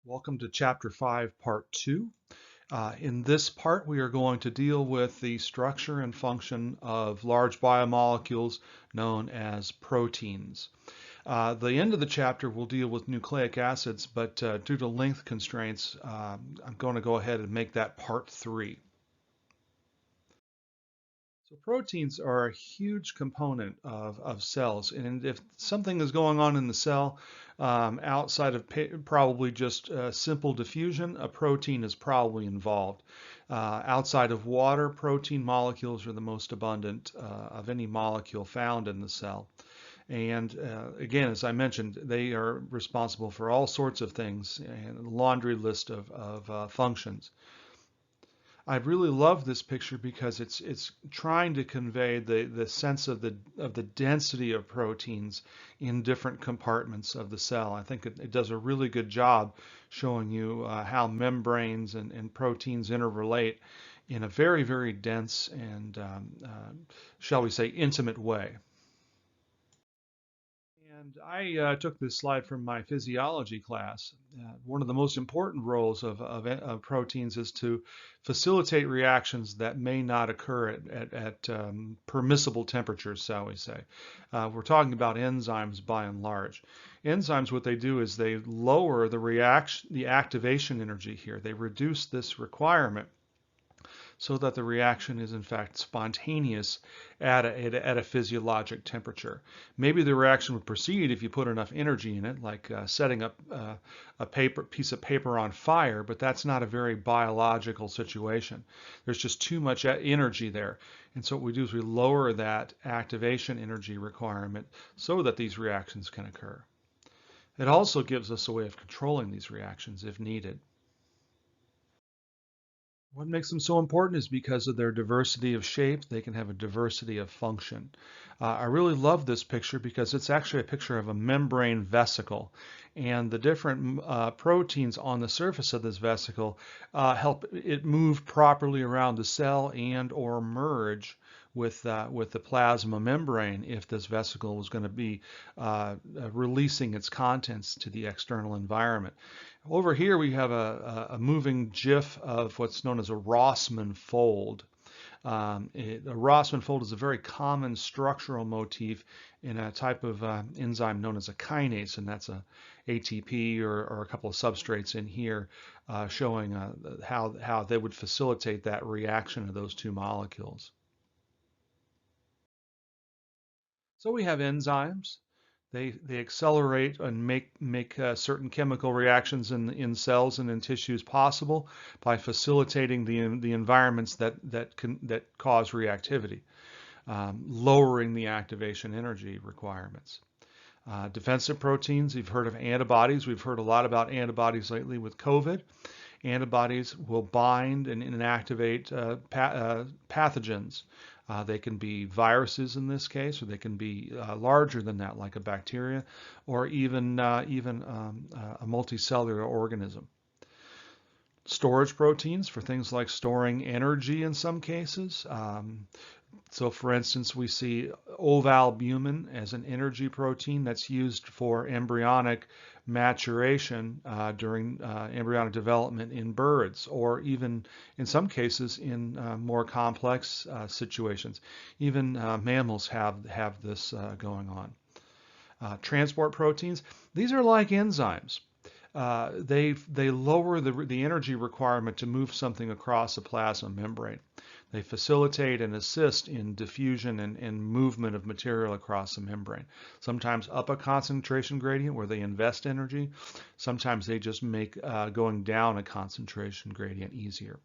Welcome to Chapter 5, Part 2. In this part, we are going to deal with the structure and function of large biomolecules known as proteins. The end of the chapter will deal with nucleic acids, but due to length constraints, I'm going to go ahead and make that Part 3. So proteins are a huge component of cells, and if something is going on in the cell outside of probably just simple diffusion, a protein is probably involved. Outside of water, protein molecules are the most abundant of any molecule found in the cell. And again, as I mentioned, they are responsible for all sorts of things and a laundry list of functions. I really love this picture because it's trying to convey the sense of the density of proteins in different compartments of the cell. I think it does a really good job showing you how membranes and proteins interrelate in a very, very dense and shall we say intimate way. And I took this slide from my physiology class. One of the most important roles of proteins is to facilitate reactions that may not occur at permissible temperatures, shall we say. We're talking about enzymes by and large. Enzymes, what they do is they lower the activation energy here. They reduce this requirement so that the reaction is in fact spontaneous at a physiologic temperature. Maybe the reaction would proceed if you put enough energy in it, like setting up a piece of paper on fire, but that's not a very biological situation. There's just too much energy there. And so what we do is we lower that activation energy requirement so that these reactions can occur. It also gives us a way of controlling these reactions if needed. What makes them so important is because of their diversity of shape, they can have a diversity of function. I really love this picture because it's actually a picture of a membrane vesicle. And the different proteins on the surface of this vesicle help it move properly around the cell and or merge with the plasma membrane if this vesicle was going to be releasing its contents to the external environment. Over here we have a moving GIF of what's known as a Rossmann fold. A Rossmann fold is a very common structural motif in a type of enzyme known as a kinase, and that's a ATP or a couple of substrates in here showing how they would facilitate that reaction of those two molecules. So we have enzymes. They accelerate and make certain chemical reactions in cells and in tissues possible by facilitating the environments that cause reactivity, lowering the activation energy requirements. Defensive proteins, you've heard of antibodies. We've heard a lot about antibodies lately with COVID. Antibodies will bind and inactivate pathogens. They can be viruses in this case, or they can be larger than that, like a bacteria, or even a multicellular organism. Storage proteins for things like storing energy in some cases. So for instance, we see ovalbumin as an energy protein that's used for embryonic maturation during embryonic development in birds, or even in some cases in more complex situations. Even mammals have this going on. Transport proteins, these are like enzymes. They lower the energy requirement to move something across a plasma membrane. They facilitate and assist in diffusion and movement of material across the membrane. Sometimes up a concentration gradient where they invest energy. Sometimes they just make going down a concentration gradient easier.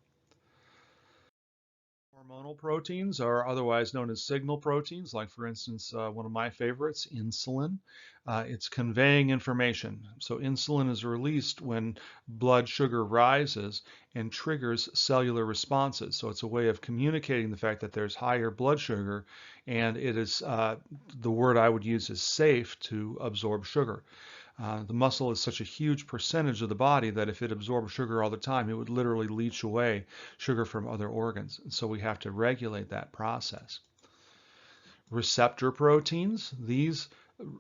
Hormonal proteins are otherwise known as signal proteins, like for instance, one of my favorites, insulin. It's conveying information. So insulin is released when blood sugar rises and triggers cellular responses. So it's a way of communicating the fact that there's higher blood sugar, and it is, the word I would use is safe to absorb sugar. The muscle is such a huge percentage of the body that if it absorbed sugar all the time, it would literally leach away sugar from other organs. And so we have to regulate that process. Receptor proteins, these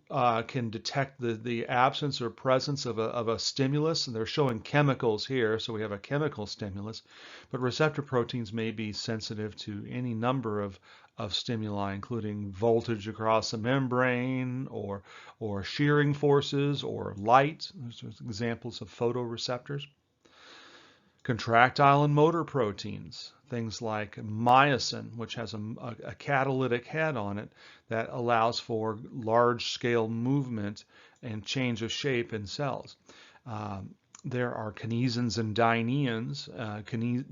can detect the absence or presence of a stimulus, and they're showing chemicals here, so we have a chemical stimulus, but receptor proteins may be sensitive to any number of stimuli, including voltage across a membrane, or shearing forces, or light. Those are examples of photoreceptors. Contractile and motor proteins, things like myosin, which has a catalytic head on it that allows for large-scale movement and change of shape in cells. There are kinesins and dyneins.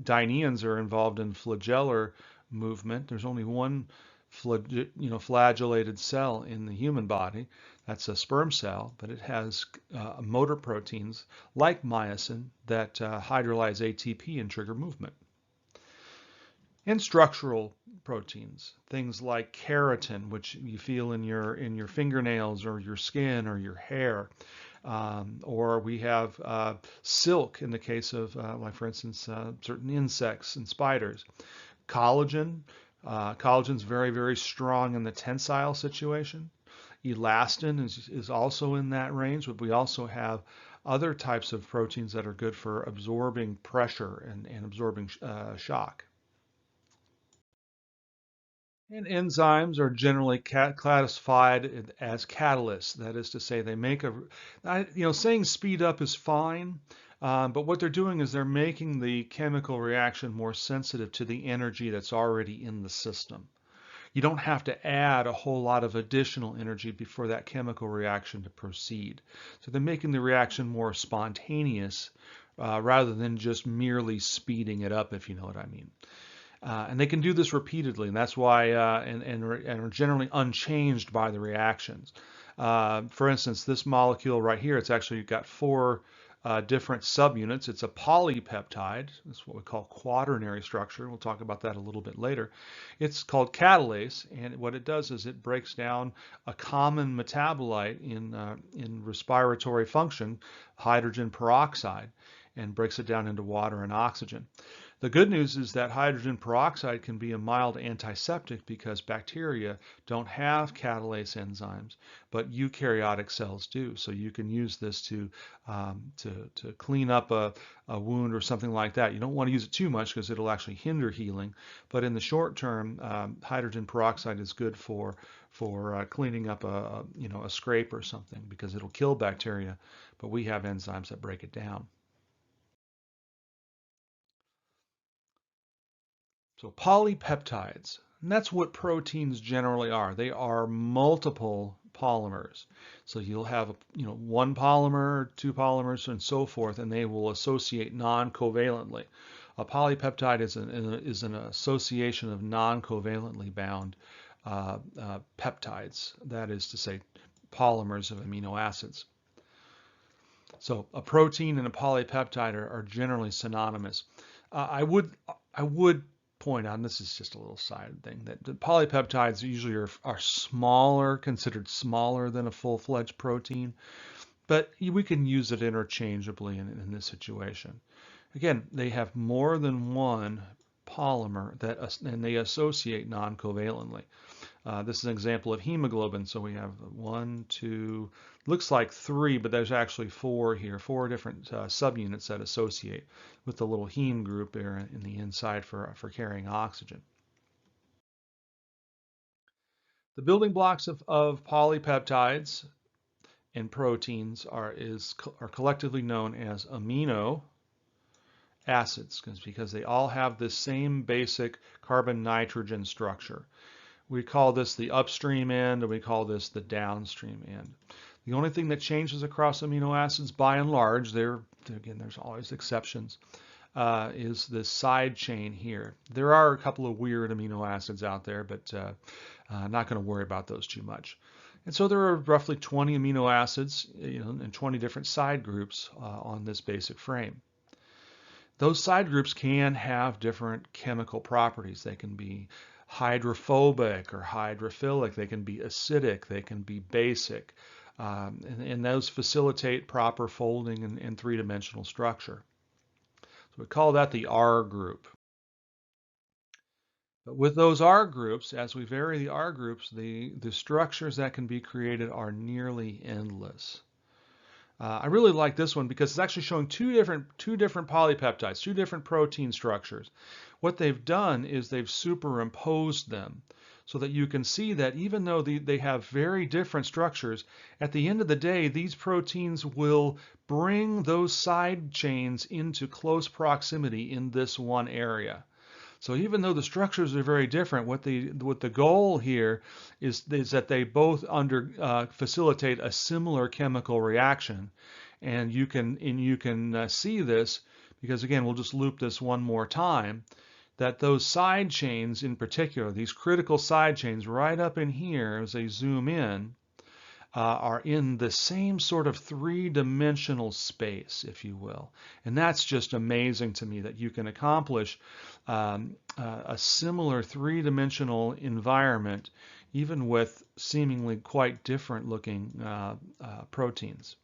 Dyneins are involved in flagellar movement. There's only one flagellated cell in the human body. That's a sperm cell, but it has motor proteins like myosin that hydrolyze ATP and trigger movement. And structural proteins, things like keratin, which you feel in your fingernails or your skin or your hair. Or we have silk in the case of, like for instance, certain insects and spiders. Collagen. Collagen is very, very strong in the tensile situation. Elastin is also in that range, but we also have other types of proteins that are good for absorbing pressure and absorbing shock. And enzymes are generally classified as catalysts. That is to say, they make saying speed up is fine, but what they're doing is they're making the chemical reaction more sensitive to the energy that's already in the system. You don't have to add a whole lot of additional energy before that chemical reaction to proceed. So they're making the reaction more spontaneous rather than just merely speeding it up, if you know what I mean. And they can do this repeatedly, and that's why and are generally unchanged by the reactions. For instance, this molecule right here, it's actually got four different subunits. It's a polypeptide. That's what we call quaternary structure. We'll talk about that a little bit later. It's called catalase, and what it does is it breaks down a common metabolite in respiratory function, hydrogen peroxide, and breaks it down into water and oxygen. The good news is that hydrogen peroxide can be a mild antiseptic because bacteria don't have catalase enzymes, but eukaryotic cells do. So you can use this to clean up a wound or something like that. You don't want to use it too much because it'll actually hinder healing. But in the short term, hydrogen peroxide is good for cleaning up a scrape or something because it'll kill bacteria, but we have enzymes that break it down. So polypeptides, and that's what proteins generally are. They are multiple polymers. So you'll have one polymer, two polymers, and so forth, and they will associate non-covalently. A polypeptide is an association of non-covalently bound peptides. That is to say, polymers of amino acids. So a protein and a polypeptide are generally synonymous. I would point out, and this is just a little side thing, that the polypeptides usually are smaller, considered smaller than a full-fledged protein, but we can use it interchangeably in this situation. Again, they have more than one polymer and they associate non-covalently. This is an example of hemoglobin. So we have one, two, looks like three, but there's actually four here, four different subunits that associate with the little heme group there in the inside for carrying oxygen. The building blocks of polypeptides and proteins are collectively known as amino acids because they all have the same basic carbon-nitrogen structure. We call this the upstream end, and we call this the downstream end. The only thing that changes across amino acids, by and large, again, there's always exceptions, is the side chain here. There are a couple of weird amino acids out there, but not going to worry about those too much. And so there are roughly 20 amino acids, and 20 different side groups on this basic frame. Those side groups can have different chemical properties. They can be hydrophobic or hydrophilic. They can be acidic. They can be basic. And those facilitate proper folding and three-dimensional structure. So we call that the R group. But with those R groups, as we vary the R groups, the structures that can be created are nearly endless. I really like this one because it's actually showing two different polypeptides, two different protein structures. What they've done is they've superimposed them so that you can see that even though they have very different structures, at the end of the day, these proteins will bring those side chains into close proximity in this one area. So even though the structures are very different, what the goal here is that they both facilitate a similar chemical reaction, and you can see this because again we'll just loop this one more time, that those side chains in particular, these critical side chains right up in here as they zoom in, are in the same sort of three-dimensional space, if you will. And that's just amazing to me that you can accomplish a similar three-dimensional environment even with seemingly quite different looking proteins.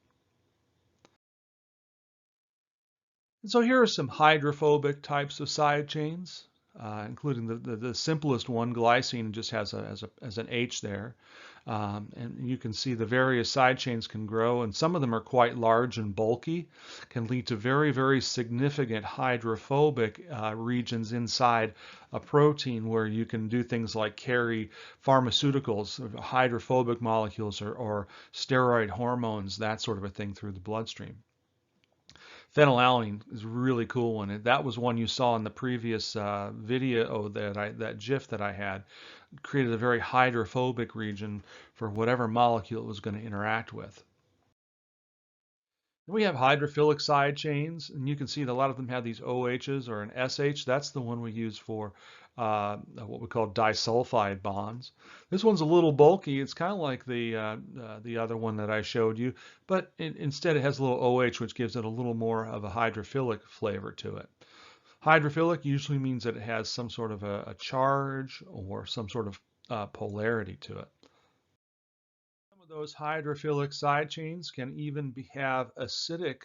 And so here are some hydrophobic types of side chains, including the simplest one, glycine, just has an H there. And you can see the various side chains can grow, and some of them are quite large and bulky, can lead to very, very significant hydrophobic regions inside a protein where you can do things like carry pharmaceuticals, hydrophobic molecules, or steroid hormones, that sort of a thing through the bloodstream. Phenylalanine is a really cool one. And that was one you saw in the previous video that GIF that I had. It created a very hydrophobic region for whatever molecule it was going to interact with. We have hydrophilic side chains, and you can see that a lot of them have these OHs or an SH. That's the one we use for what we call disulfide bonds. This one's a little bulky. It's kind of like the other one that I showed you, but instead it has a little OH, which gives it a little more of a hydrophilic flavor to it. Hydrophilic usually means that it has some sort of a charge or some sort of polarity to it. Those hydrophilic side chains can even have acidic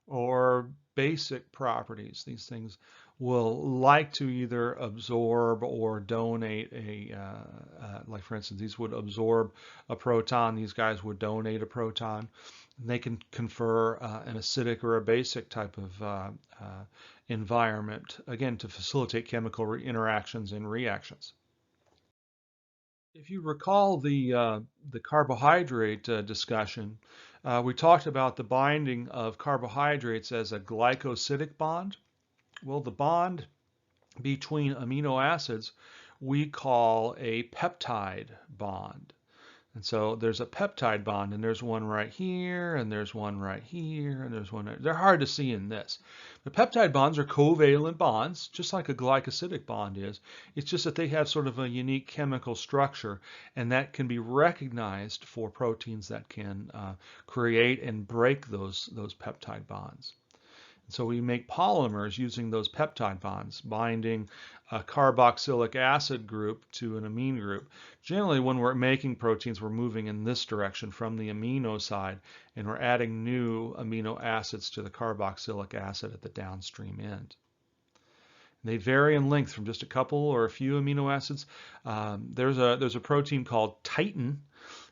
or basic properties. These things will like to either absorb or donate like for instance, these would absorb a proton, these guys would donate a proton. And they can confer an acidic or a basic type of environment, again, to facilitate chemical interactions and reactions. If you recall the carbohydrate discussion, we talked about the binding of carbohydrates as a glycosidic bond. Well, the bond between amino acids we call a peptide bond. And so there's a peptide bond, and there's one right here, and there's one right here, and there's one. They're hard to see in this. The peptide bonds are covalent bonds, just like a glycosidic bond is. It's just that they have sort of a unique chemical structure, and that can be recognized for proteins that can create and break those peptide bonds. So we make polymers using those peptide bonds, binding a carboxylic acid group to an amine group. Generally, when we're making proteins, we're moving in this direction from the amino side, and we're adding new amino acids to the carboxylic acid at the downstream end. They vary in length from just a couple or a few amino acids. There's a protein called titin.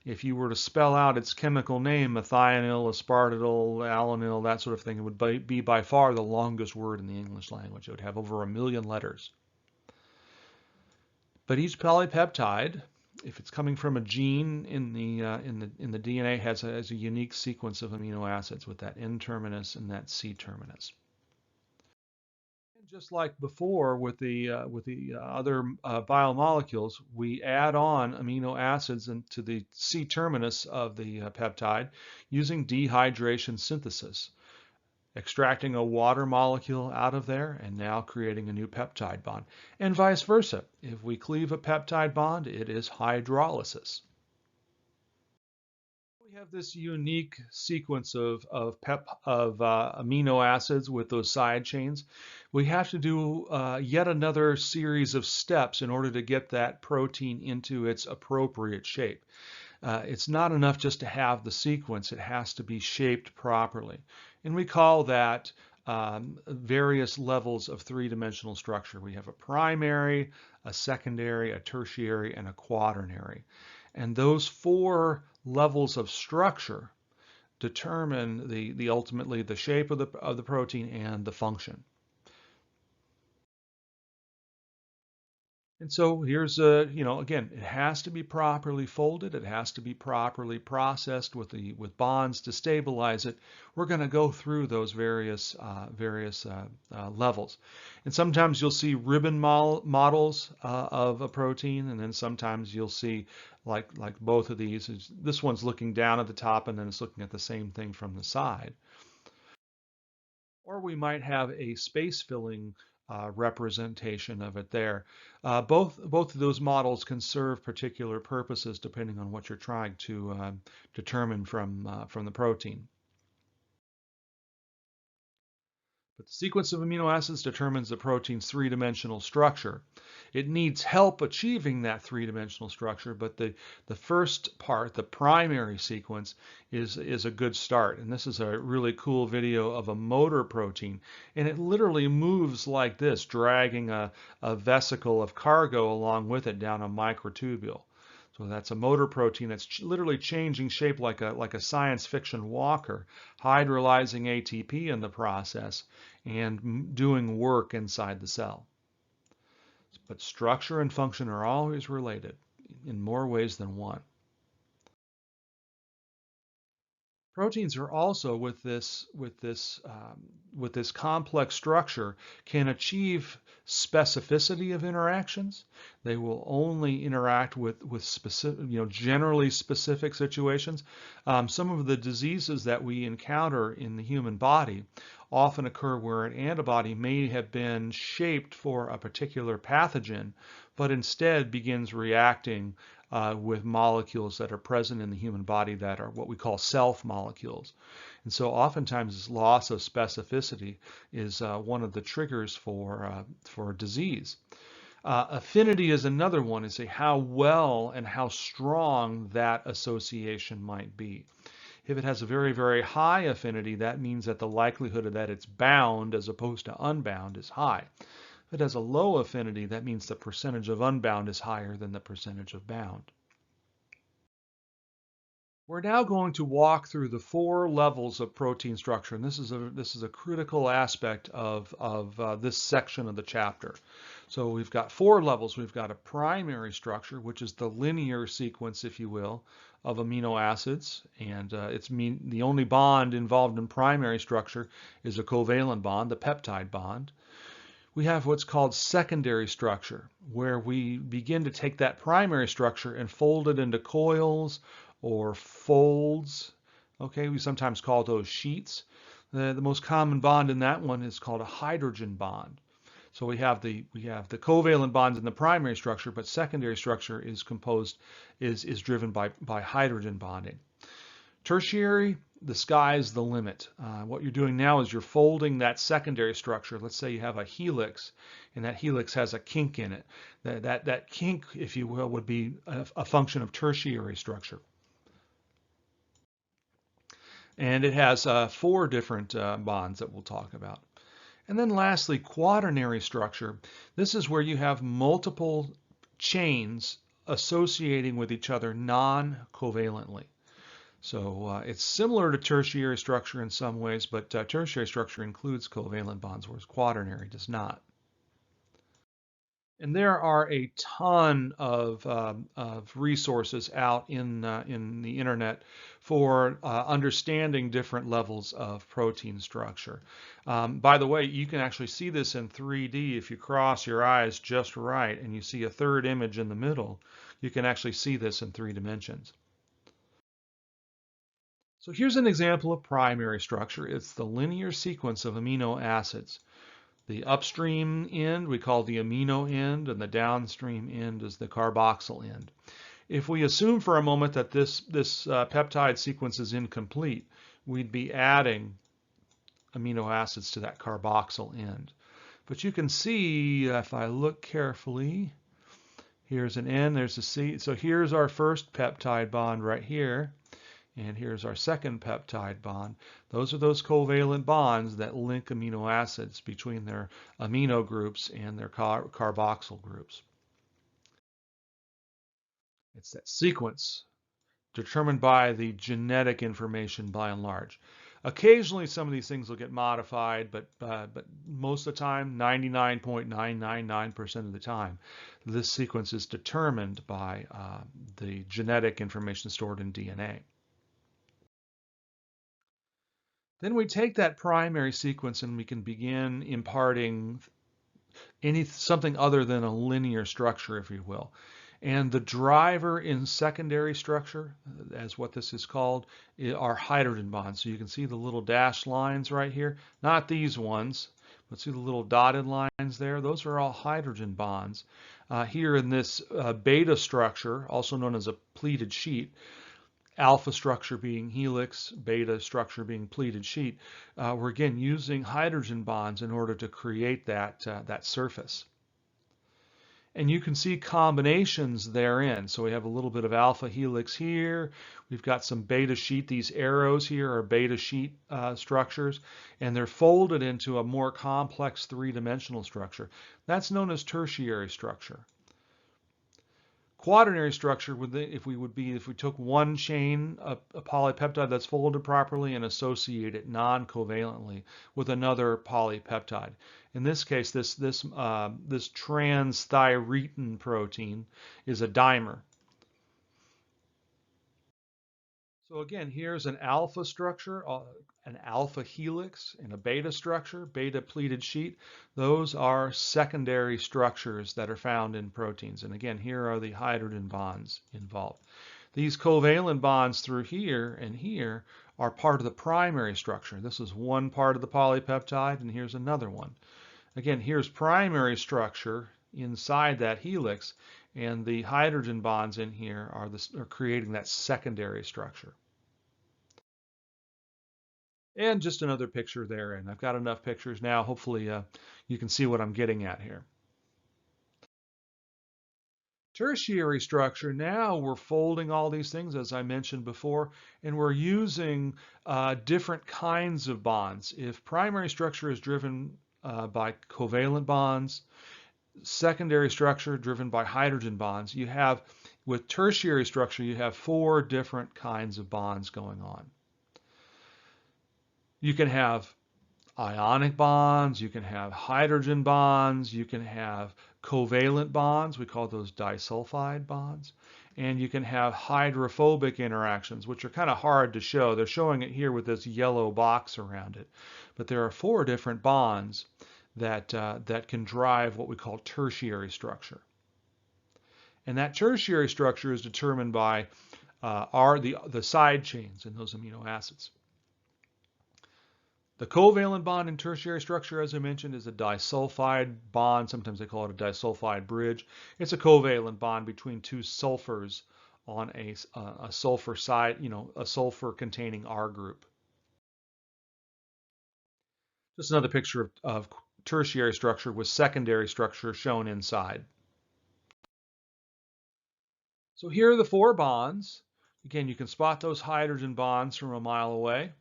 If you were to spell out its chemical name, methionine, aspartyl, alanine, that sort of thing, it would be by far the longest word in the English language. It would have over 1 million letters. But each polypeptide, if it's coming from a gene in the DNA, has a unique sequence of amino acids with that N terminus and that C terminus. Just like before with the other biomolecules, we add on amino acids into the C terminus of the peptide using dehydration synthesis, extracting a water molecule out of there and now creating a new peptide bond, and vice versa. If we cleave a peptide bond, it is hydrolysis. We have this unique sequence of amino acids with those side chains. We have to do yet another series of steps in order to get that protein into its appropriate shape. It's not enough just to have the sequence. It has to be shaped properly. And we call that various levels of three-dimensional structure. We have a primary, a secondary, a tertiary, and a quaternary. And those four levels of structure determine the ultimately the shape of the protein and the function. And so here's again, it has to be properly folded. It has to be properly processed with bonds to stabilize it. We're going to go through those various levels. And sometimes you'll see ribbon models of a protein, and then sometimes you'll see like both of these. This one's looking down at the top, and then it's looking at the same thing from the side. Or we might have a space-filling representation of it there. Both of those models can serve particular purposes depending on what you're trying to determine from the protein. But the sequence of amino acids determines the protein's three-dimensional structure. It needs help achieving that three-dimensional structure, but the first part, the primary sequence, is a good start. And this is a really cool video of a motor protein. And it literally moves like this, dragging a vesicle of cargo along with it down a microtubule. So that's a motor protein that's literally changing shape like a science fiction walker, hydrolyzing ATP in the process and doing work inside the cell. But structure and function are always related in more ways than one. Proteins are also with this complex structure can achieve specificity of interactions. They will only interact with specific, generally specific situations. Some of the diseases that we encounter in the human body often occur where an antibody may have been shaped for a particular pathogen, but instead begins reacting with molecules that are present in the human body that are what we call self molecules. And so oftentimes this loss of specificity is one of the triggers for disease. Affinity is another one, is how well and how strong that association might be. If it has a very, very high affinity, that means that the likelihood of that it's bound as opposed to unbound is high. If it has a low affinity, that means the percentage of unbound is higher than the percentage of bound. We're now going to walk through the four levels of protein structure, and this is a critical aspect of this section of the chapter. So we've got four levels. We've got a primary structure, which is the linear sequence, if you will, of amino acids, and the only bond involved in primary structure is a covalent bond, the peptide bond. We have what's called secondary structure, where we begin to take that primary structure and fold it into coils or folds. Okay, we sometimes call those sheets. The most common bond in that one is called a hydrogen bond. So we have the covalent bonds in the primary structure, but secondary structure is driven by hydrogen bonding. Tertiary, the sky's the limit. What you're doing now is you're folding that secondary structure. Let's say you have a helix, and that helix has a kink in it. That kink, if you will, would be a function of tertiary structure. And it has four different bonds that we'll talk about. And then lastly, quaternary structure. This is where you have multiple chains associating with each other non-covalently. So it's similar to tertiary structure in some ways, but tertiary structure includes covalent bonds, whereas quaternary does not. And there are a ton of resources out in the internet for understanding different levels of protein structure. By the way, you can actually see this in 3D if you cross your eyes just right and you see a third image in the middle. You can actually see this in 3 dimensions. So here's an example of primary structure. It's the linear sequence of amino acids. The upstream end we call the amino end, and the downstream end is the carboxyl end. If we assume for a moment that this peptide sequence is incomplete, we'd be adding amino acids to that carboxyl end. But you can see, if I look carefully, here's an N, there's a C. So here's our first peptide bond right here. And here's our second peptide bond. Those are those covalent bonds that link amino acids between their amino groups and their carboxyl groups. It's that sequence determined by the genetic information by and large. Occasionally, some of these things will get modified, but most of the time, 99.999% of the time, this sequence is determined by the genetic information stored in DNA. Then we take that primary sequence and we can begin imparting something other than a linear structure, if you will. And the driver in secondary structure, as what this is called, are hydrogen bonds. So you can see the little dashed lines right here, not these ones, but see the little dotted lines there? Those are all hydrogen bonds. Here in this beta structure, also known as a pleated sheet, alpha structure being helix, beta structure being pleated sheet, we're again using hydrogen bonds in order to create that surface. And you can see combinations therein. So we have a little bit of alpha helix here. We've got some beta sheet. These arrows here are beta sheet structures, and they're folded into a more complex three-dimensional structure. That's known as tertiary structure. Quaternary structure, if we took one chain, a polypeptide that's folded properly, and associate it non-covalently with another polypeptide. In this case, this transthyretin protein is a dimer. So again, here's an alpha structure, an alpha helix, and a beta structure, beta pleated sheet. Those are secondary structures that are found in proteins. And again, here are the hydrogen bonds involved. These covalent bonds through here and here are part of the primary structure. This is one part of the polypeptide, and here's another one. Again, here's primary structure inside that helix, and the hydrogen bonds in here are creating that secondary structure. And just another picture there, and I've got enough pictures now. Hopefully you can see what I'm getting at here. Tertiary structure, now we're folding all these things, as I mentioned before, and we're using different kinds of bonds. If primary structure is driven by covalent bonds, secondary structure driven by hydrogen bonds, with tertiary structure, you have 4 different kinds of bonds going on. You can have ionic bonds, you can have hydrogen bonds, you can have covalent bonds, we call those disulfide bonds, and you can have hydrophobic interactions, which are kind of hard to show. They're showing it here with this yellow box around it. But there are 4 different bonds that can drive what we call tertiary structure. And that tertiary structure is determined by the side chains in those amino acids. The covalent bond in tertiary structure, as I mentioned, is a disulfide bond. Sometimes they call it a disulfide bridge. It's a covalent bond between 2 sulfurs on a sulfur side, a sulfur-containing R group. Just another picture of tertiary structure with secondary structure shown inside. So here are the 4 bonds. Again, you can spot those hydrogen bonds from a mile away.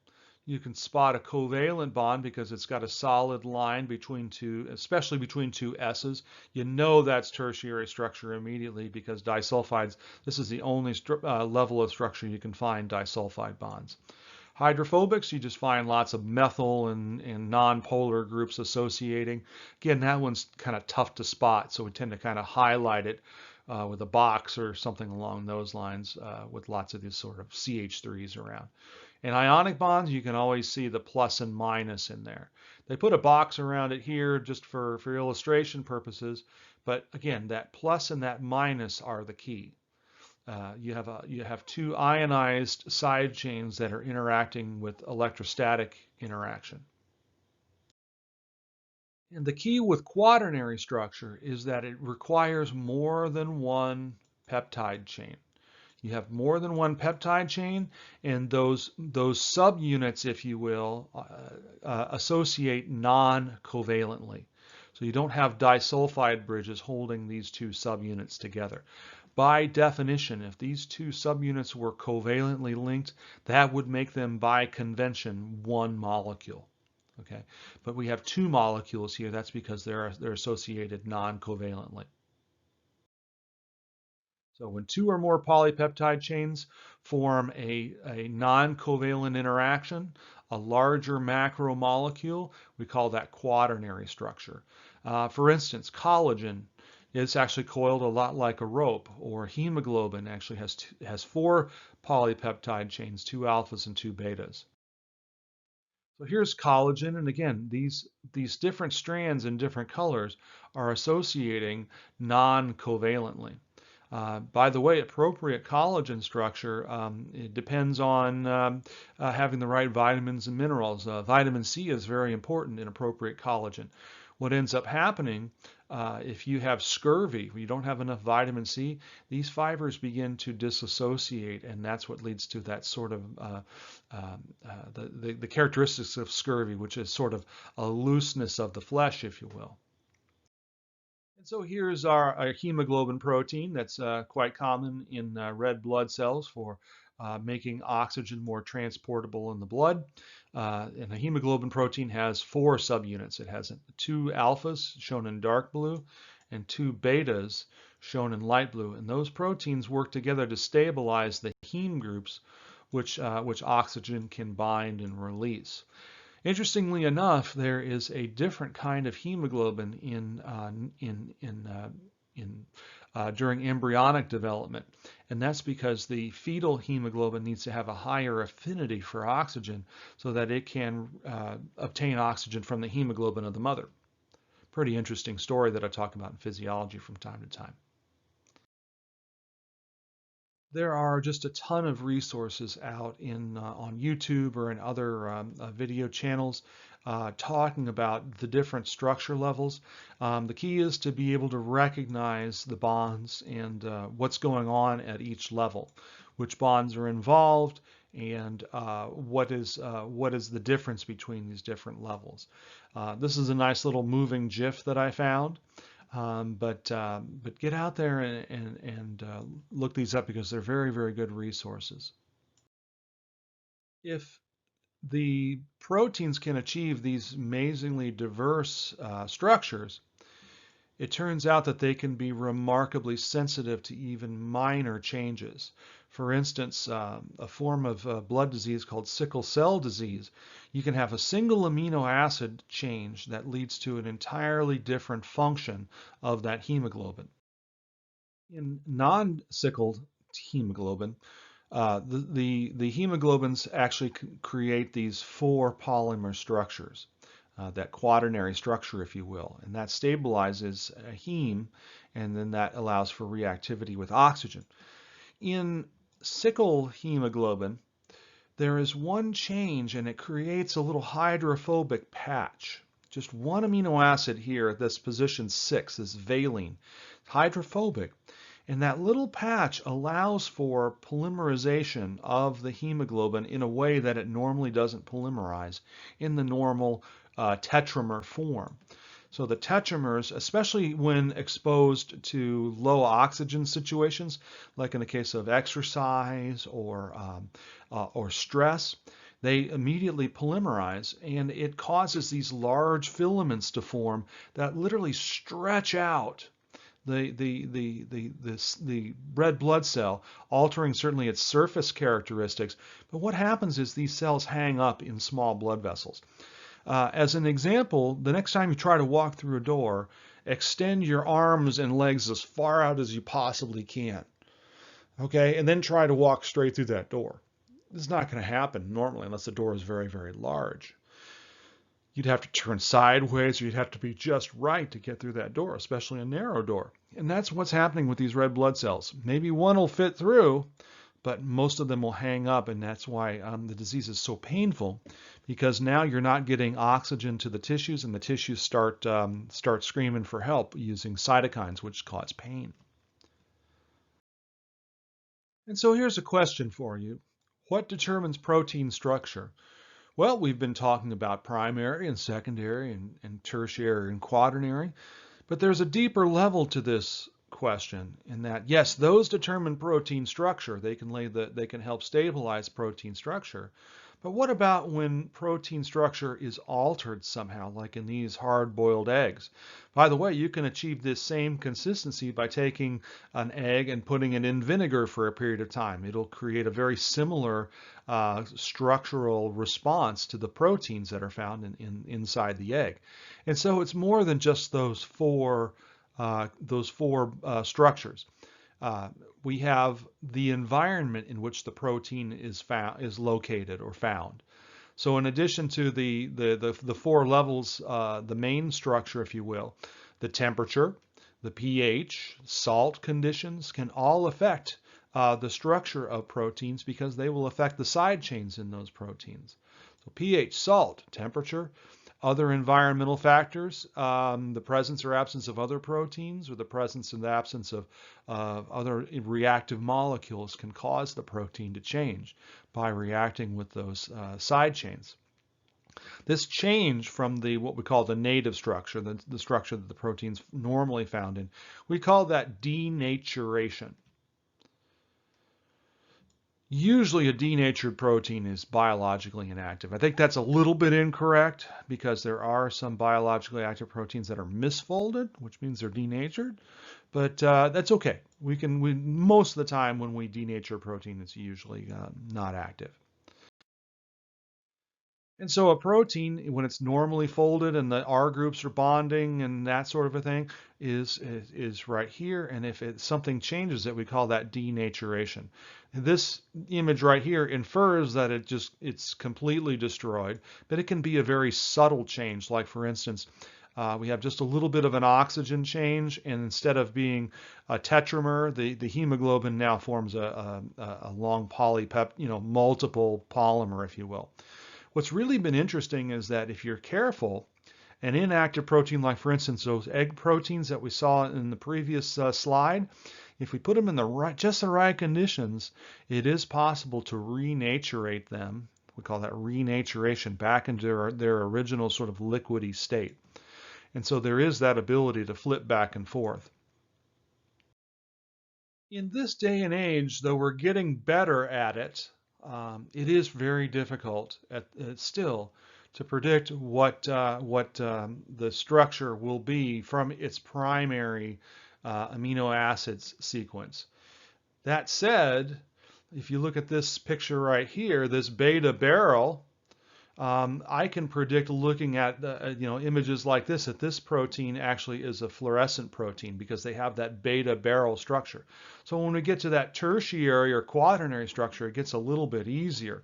You can spot a covalent bond because it's got a solid line between 2, especially between 2 S's. You know that's tertiary structure immediately because disulfides, this is the only level of structure you can find disulfide bonds. Hydrophobics, you just find lots of methyl and non-polar groups associating. Again, that one's kind of tough to spot, so we tend to kind of highlight it with a box or something along those lines with lots of these sort of CH3s around. In ionic bonds, you can always see the plus and minus in there. They put a box around it here just for illustration purposes, but again, that plus and that minus are the key. You have 2 ionized side chains that are interacting with electrostatic interaction. And the key with quaternary structure is that it requires more than one peptide chain. You have more than one peptide chain, and those subunits, if you will, associate non-covalently. So you don't have disulfide bridges holding these 2 subunits together. By definition, if these two subunits were covalently linked, that would make them by convention one molecule. Okay, but we have two molecules here. That's because they're associated non-covalently. So when two or more polypeptide chains form a non-covalent interaction, a larger macromolecule, we call that quaternary structure. For instance, collagen is actually coiled a lot like a rope, or hemoglobin actually has four polypeptide chains, two alphas and two betas. So here's collagen, and again, these different strands in different colors are associating non-covalently. By the way, appropriate collagen structure, it depends on having the right vitamins and minerals. Vitamin C is very important in appropriate collagen. What ends up happening if you have scurvy, you don't have enough vitamin C, these fibers begin to disassociate, and that's what leads to that sort of the characteristics of scurvy, which is sort of a looseness of the flesh, if you will. And so here's our hemoglobin protein that's quite common in red blood cells for making oxygen more transportable in the blood. And a hemoglobin protein has four subunits. It has two alphas shown in dark blue and two betas shown in light blue. And those proteins work together to stabilize the heme groups, which oxygen can bind and release. Interestingly enough, there is a different kind of hemoglobin during embryonic development, and that's because the fetal hemoglobin needs to have a higher affinity for oxygen so that it can obtain oxygen from the hemoglobin of the mother. Pretty interesting story that I talk about in physiology from time to time. There are just a ton of resources out on YouTube or in other video channels talking about the different structure levels. The key is to be able to recognize the bonds and what's going on at each level, which bonds are involved, and what is the difference between these different levels. This is a nice little moving GIF that I found. But get out there and look these up because they're very, very good resources. If the proteins can achieve these amazingly diverse structures, it turns out that they can be remarkably sensitive to even minor changes. For instance, a form of blood disease called sickle cell disease, you can have a single amino acid change that leads to an entirely different function of that hemoglobin. In non-sickled hemoglobin, the hemoglobins actually create these four polymer structures. That quaternary structure, if you will, and that stabilizes a heme, and then that allows for reactivity with oxygen. In sickle hemoglobin, there is one change, and it creates a little hydrophobic patch. Just one amino acid here at this position 6, this valine, hydrophobic. And that little patch allows for polymerization of the hemoglobin in a way that it normally doesn't polymerize in the normal tetramer form. So the tetramers, especially when exposed to low oxygen situations, like in the case of exercise or stress, they immediately polymerize, and it causes these large filaments to form that literally stretch out the red blood cell, altering certainly its surface characteristics. But what happens is these cells hang up in small blood vessels. As an example, the next time you try to walk through a door, extend your arms and legs as far out as you possibly can. Okay, and then try to walk straight through that door. It's not going to happen normally unless the door is very, very large. You'd have to turn sideways, or you'd have to be just right to get through that door, especially a narrow door. And that's what's happening with these red blood cells. Maybe one will fit through, but most of them will hang up, and that's why the disease is so painful, because now you're not getting oxygen to the tissues, and the tissues start screaming for help using cytokines, which cause pain. And so here's a question for you. What determines protein structure? Well, we've been talking about primary and secondary and tertiary and quaternary, but there's a deeper level to this question in that, yes, those determine protein structure. They can help stabilize protein structure. But what about when protein structure is altered somehow, like in these hard-boiled eggs? By the way, you can achieve this same consistency by taking an egg and putting it in vinegar for a period of time. It'll create a very similar structural response to the proteins that are found inside the egg. And so it's more than just those four structures. We have the environment in which the protein is located or found. So in addition to the four levels, the main structure, if you will, the temperature, the pH, salt conditions can all affect the structure of proteins because they will affect the side chains in those proteins. So pH, salt, temperature, other environmental factors, the presence or absence of other proteins or the presence and absence of other reactive molecules can cause the protein to change by reacting with those side chains. This change from what we call the native structure, the structure that the protein's normally found in, we call that denaturation. Usually a denatured protein is biologically inactive. I think that's a little bit incorrect because there are some biologically active proteins that are misfolded, which means they're denatured, but that's okay. Most of the time when we denature a protein, it's usually not active. And so a protein, when it's normally folded and the R groups are bonding and that sort of a thing, is right here. And if something changes it, we call that denaturation. This image right here infers that it's completely destroyed, but it can be a very subtle change. Like for instance, we have just a little bit of an oxygen change, and instead of being a tetramer, the hemoglobin now forms a long polypeptide, multiple polymer, if you will. What's really been interesting is that if you're careful, an inactive protein, like for instance those egg proteins that we saw in the previous slide, if we put them in just the right conditions, it is possible to renaturate them. We call that renaturation, back into their original sort of liquidy state. And so there is that ability to flip back and forth. In this day and age, though we're getting better at it, it is very difficult still to predict what the structure will be from its primary amino acids sequence. That said, if you look at this picture right here, this beta barrel, I can predict, looking at images like this, that this protein actually is a fluorescent protein because they have that beta barrel structure. So when we get to that tertiary or quaternary structure, it gets a little bit easier.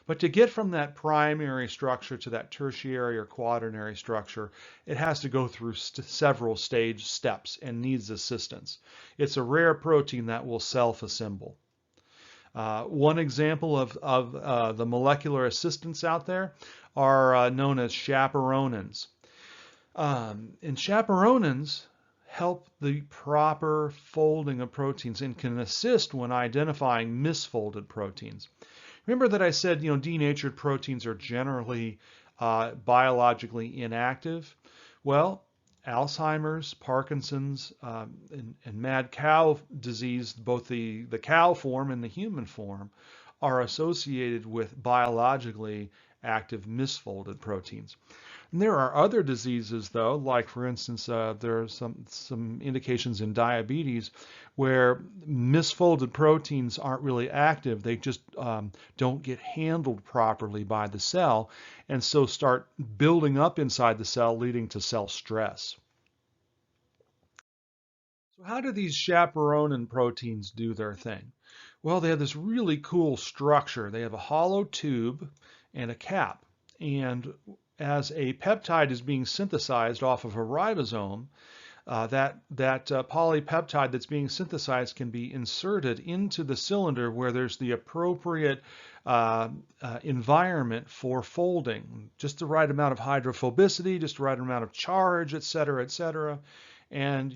But to get from that primary structure to that tertiary or quaternary structure, it has to go through several steps and needs assistance. It's a rare protein that will self-assemble. One example of the molecular assistants out there are known as chaperonins. And chaperonins help the proper folding of proteins and can assist when identifying misfolded proteins. Remember that I said, denatured proteins are generally biologically inactive? Well, Alzheimer's, Parkinson's, and mad cow disease, both the cow form and the human form, are associated with biologically active misfolded proteins. And there are other diseases, though, like for instance, there are some indications in diabetes where misfolded proteins aren't really active. They just don't get handled properly by the cell, and so start building up inside the cell, leading to cell stress. So how do these chaperonin proteins do their thing? Well, they have this really cool structure. They have a hollow tube and a cap. And as a peptide is being synthesized off of a ribosome, that polypeptide that's being synthesized can be inserted into the cylinder where there's the appropriate environment for folding. Just the right amount of hydrophobicity, just the right amount of charge, et cetera, and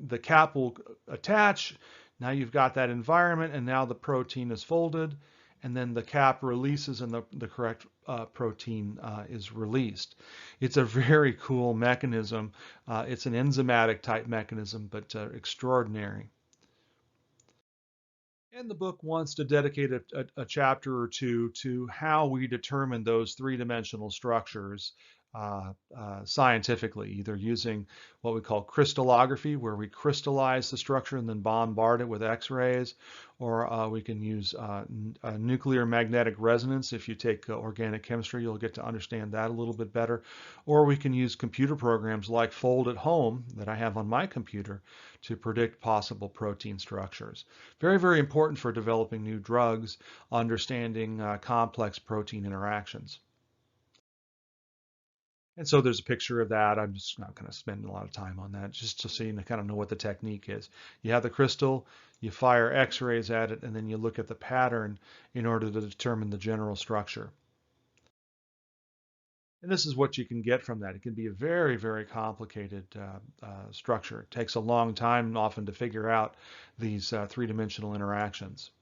the cap will attach. Now you've got that environment, and now the protein is folded, and then the cap releases and the correct protein is released. It's a very cool mechanism. It's an enzymatic type mechanism, but extraordinary. And the book wants to dedicate a chapter or two to how we determine those three-dimensional structures scientifically, either using what we call crystallography, where we crystallize the structure and then bombard it with X-rays, or we can use nuclear magnetic resonance. If you take organic chemistry, you'll get to understand that a little bit better. Or we can use computer programs like Fold at Home that I have on my computer to predict possible protein structures. Very, very important for developing new drugs, understanding complex protein interactions. And so there's a picture of that. I'm just not going to spend a lot of time on that, just so you kind of know what the technique is. You have the crystal, you fire X-rays at it, and then you look at the pattern in order to determine the general structure. And this is what you can get from that. It can be a very, very complicated structure. It takes a long time often to figure out these three-dimensional interactions.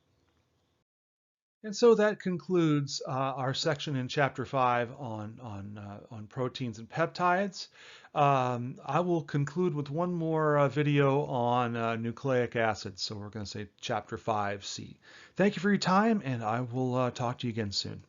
And so that concludes our section in Chapter 5 on proteins and peptides. I will conclude with one more video on nucleic acids. So we're going to say Chapter 5C. Thank you for your time, and I will talk to you again soon.